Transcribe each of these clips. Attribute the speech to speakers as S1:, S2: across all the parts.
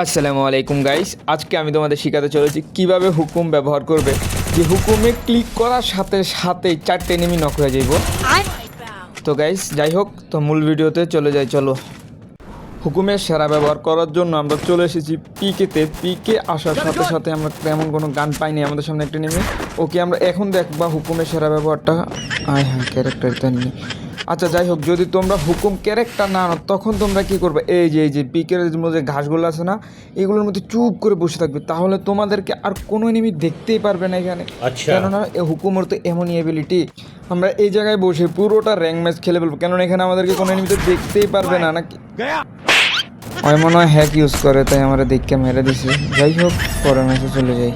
S1: আসসালামু আলাইকুম গাইস, আজকে আমি তোমাদের শেখাতে চলেছি কিভাবে হুকুম ব্যবহার করবে। যে হুকুমে ক্লিক করার সাথে সাথেই 4টে এনিমি নক হয়ে যাইব। তো গাইস যাই হোক, তো মূল ভিডিওতে চলে যাই। চলো, হুকুমের সেরা ব্যবহার করার জন্য আমরা চলে এসেছি পিকেতে। পিকে আসার সাথে সাথে আমরা তেমন কোনো গান পাইনি, আমাদের সামনে একটা নেমে। ওকে আমরা এখন দেখবা হুকুমের সেরা ব্যবহারটা। হ্যাঁ, ক্যারেক্টারটা নিয়ে। আচ্ছা যাই হোক, যদি তোমরা হুকুম ক্যারেক্টার না আনো তখন তোমরা কী করবে, এই যে পিকের মধ্যে ঘাসগুলো আছে না, এগুলোর মধ্যে চুপ করে বসে থাকবে, তাহলে তোমাদেরকে আর কোনো এনিমি দেখতেই পারবে না এখানে। কেননা হুকুমের তো এমনই এবিলিটি, আমরা এই জায়গায় বসে পুরোটা র্যাঙ্ক ম্যাচ খেলে ফেলবো, কেননা এখানে আমাদেরকে কোনো এনিমি তো দেখতেই পারবে না নাকি। হয় মনে হয় হ্যাক ইউজ করে, তাই আমরা দেখকে মেরে দিছি। যাই হোক, পরের ম্যাচে চলে যাই।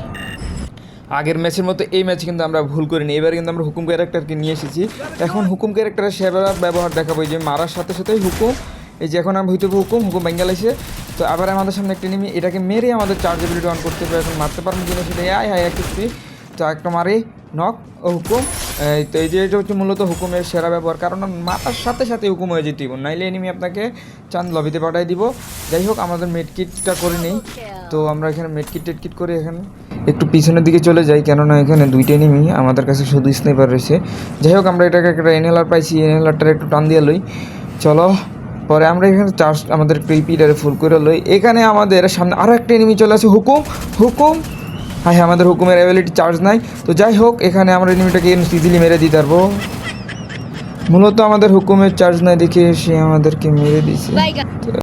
S1: আগের ম্যাচের মতো এই ম্যাচে কিন্তু আমরা ভুল করিনি, এবার কিন্তু আমরা হুকুম ক্যারেক্টারকে নিয়ে এসেছি। এখন হুকুম ক্যারেক্টারের সেবার ব্যবহার দেখাবো, যে মারার সাথে সাথেই হুকুম। এই যে এখন আমরা হইতে হুকুম বেঙ্গাল এসে, তো আবার আমাদের সামনে একটা নেমে এটাকে মেরে আমাদের চার্জেবিলিটি অন করতে হবে। এখন মারতে পারবো কিনা সেটা একটু ফ্রি। তো একটা মারে নক ও হুকুম। তো এই যে এটা হচ্ছে মূলত হুকুমের সেরা ব্যবহার, কারণ মারার সাথে সাথে হুকুম হয়ে যেতে দিব, নাইলে এনিমি আপনাকে চাঁদ লবিতে পাঠাই দিব। যাই হোক, আমাদের মেডকিটটা করে নেই। তো আমরা এখানে টেডকিট করে এখানে একটু পিছনের দিকে চলে যাই, কেননা এখানে দুইটা এনিমি, আমাদের কাছে শুধু স্নাইপার রয়েছে। যাই হোক, আমরা এটাকে একটা এনএলআর পাইছি, এনএলআরটার একটু টান দিয়ে লই। চলো, পরে আমরা এখানে চার্জ আমাদের একটু ইপিটারে ফুল করে লই। এখানে আমাদের সামনে আরও একটা এনিমি চলে আসে, হুকুম। হ্যাঁ, আমাদের হুকুমের অ্যাবিলিটি চার্জ নাই। তো যাই হোক, এখানে আমরা এনিমিটাকে ইজিলি মেরে দিতে পারবো। মূলত আমাদের হুকুমের চার্জ নাই দেখে সে আমাদেরকে মেরে দিয়েছে।